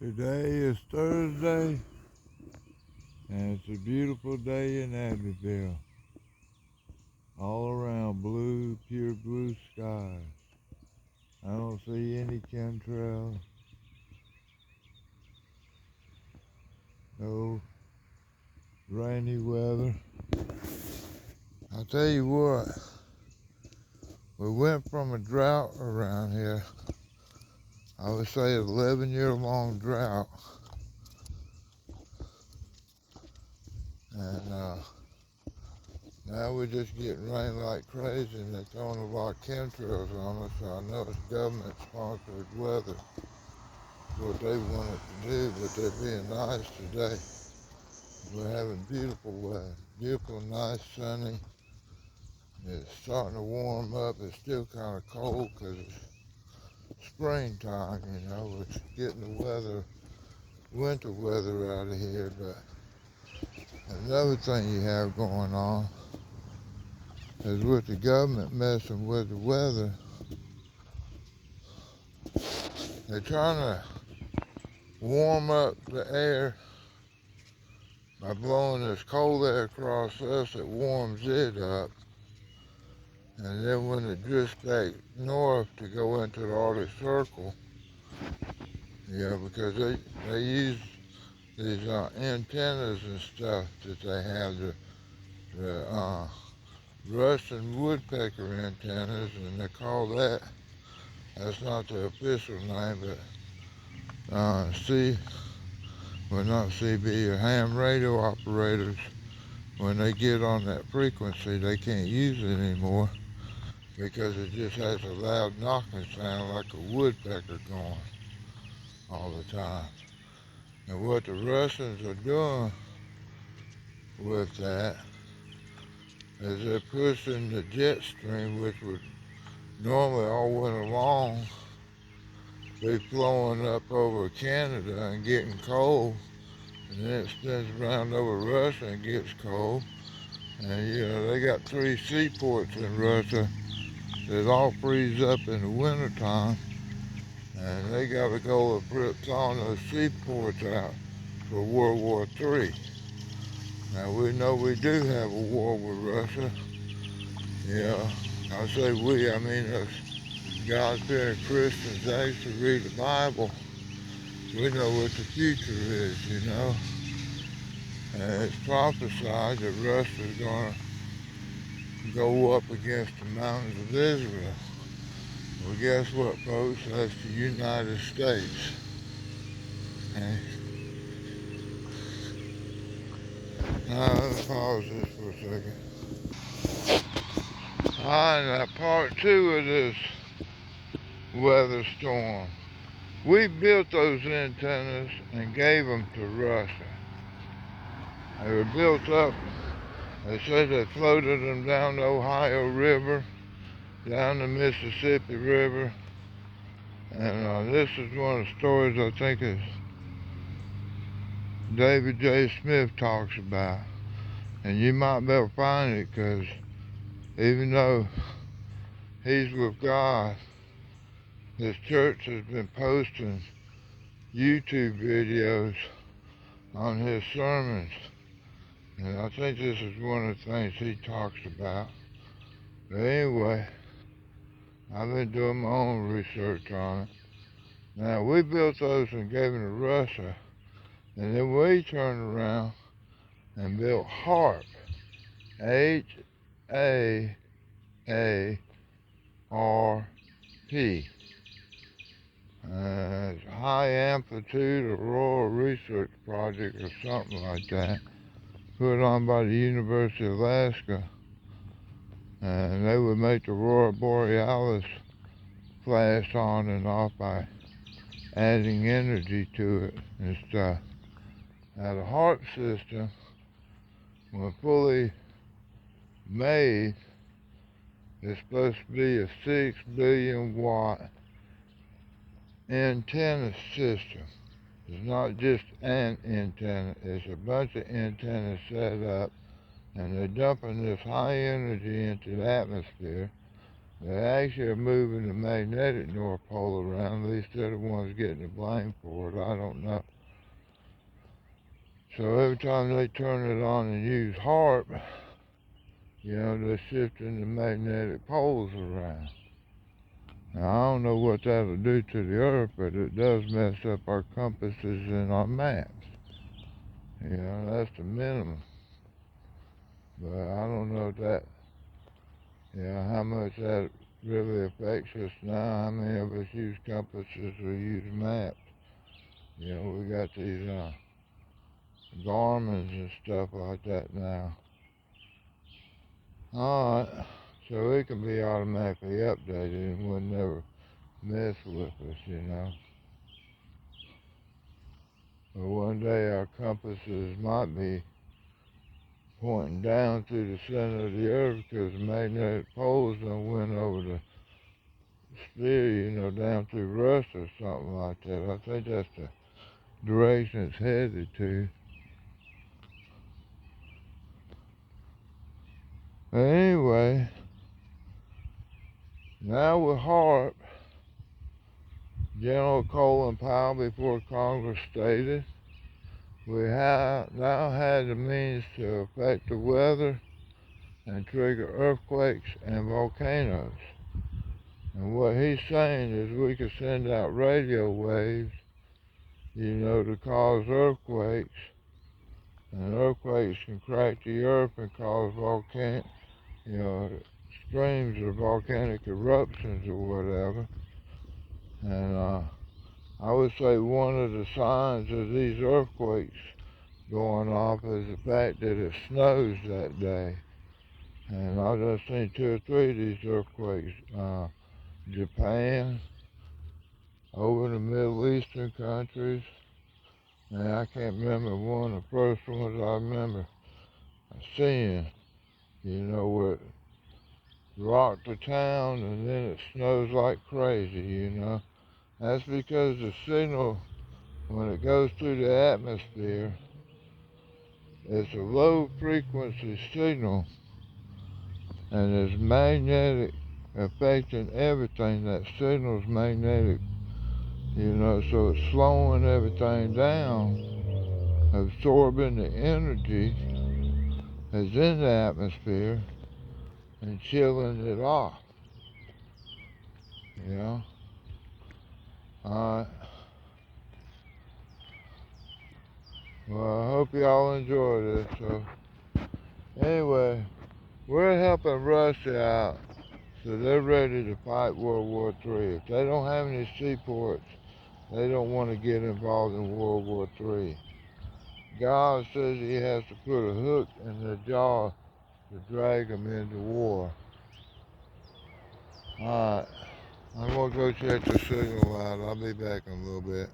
Today is Thursday, and it's a beautiful day in Abbeville. All around blue, pure blue skies. I don't see any chemtrails, no rainy weather. I'll tell you what, we went from a drought around here, I would say an 11-year-long drought, and now we're just getting rain like crazy, and they're throwing a lot of chemtrails on us, so I know it's government-sponsored weather. What they wanted to do, but they're being nice today. We're having beautiful weather, beautiful, nice, sunny. It's starting to warm up. It's still kind of cold because it's springtime, you know. It's getting the weather, winter weather out of here. But another thing you have going on is with the government messing with the weather, they're trying to warm up the air by blowing this cold air across us. It warms it up. And then when it drifts back north to go into the Arctic Circle, because they use these antennas and stuff that they have, the Russian woodpecker antennas, and they call that's not the official name, but not CB, or ham radio operators, when they get on that frequency, they can't use it anymore because it just has a loud knocking sound like a woodpecker going all the time. And what the Russians are doing with that is they're pushing the jet stream, which would normally all winter long be flowing up over Canada and getting cold, and then it spins around over Russia and gets cold. And they got 3 seaports in Russia that all freeze up in the wintertime, and they got to go and thaw those seaports out for World War III. Now we know we do have a war with Russia. I say we, I mean us God-fearing Christians that used to read the Bible. We know what the future is. And it's prophesied that Russia's going to go up against the mountains of Israel. Well, guess what, folks? That's the United States. And now, let's pause this for a second. All right, now part 2 of this weather storm. We built those antennas and gave them to Russia. They were built up. They said they floated them down the Ohio River, down the Mississippi River. And this is one of the stories I think is David J. Smith talks about. And you might be able to find it, because even though he's with God, his church has been posting YouTube videos on his sermons. And I think this is one of the things he talks about. But anyway, I've been doing my own research on it. Now, we built those and gave them to Russia, and then we turned around and built H.A.A.R.P. H.A.A.R.P. It's a high amplitude aurora research project or something like that, put on by the University of Alaska, and they would make the aurora borealis flash on and off by adding energy to it and stuff. Now the H.A.A.R.P. system, when fully made, is supposed to be a 6 billion watt antenna system. It's not just an antenna, it's a bunch of antennas set up, and they're dumping this high energy into the atmosphere, They actually are moving the magnetic North Pole around. At least they're the ones getting the blame for it. I don't know. So every time they turn it on and use H.A.A.R.P, they're shifting the magnetic poles around. Now, I don't know what that'll do to the Earth, but it does mess up our compasses and our maps. That's the minimum. But I don't know how much that really affects us now. How many of us use compasses or use maps? We got these Garmin's and stuff like that now. Alright, so it can be automatically updated and would never mess with us. But one day our compasses might be pointing down through the center of the Earth because the magnetic poles done went over the sphere, down through Russia or something like that. I think that's the direction it's headed to. But anyway, now with H.A.R.P, General Colin Powell before Congress stated, we have now had the means to affect the weather and trigger earthquakes and volcanoes. And what he's saying is we could send out radio waves, to cause earthquakes. And earthquakes can crack the earth and cause streams or volcanic eruptions or whatever. And I would say one of the signs of these earthquakes going off is the fact that it snows that day. And I've just seen 2 or 3 of these earthquakes. Japan, over the Middle Eastern countries. And I can't remember one of the first ones I remember seeing, where it rocked the town and then it snows like crazy. That's because the signal, when it goes through the atmosphere, it's a low frequency signal and it's magnetic, affecting everything. That signal's magnetic, so it's slowing everything down, absorbing the energy that's in the atmosphere and chilling it off. Alright. Well, I hope y'all enjoy this. So, anyway, we're helping Russia out, so they're ready to fight World War III. If they don't have any seaports, they don't want to get involved in World War III. God says he has to put a hook in their jaw to drag them into war. Alright, I'm going to go check the signal out. I'll be back in a little bit.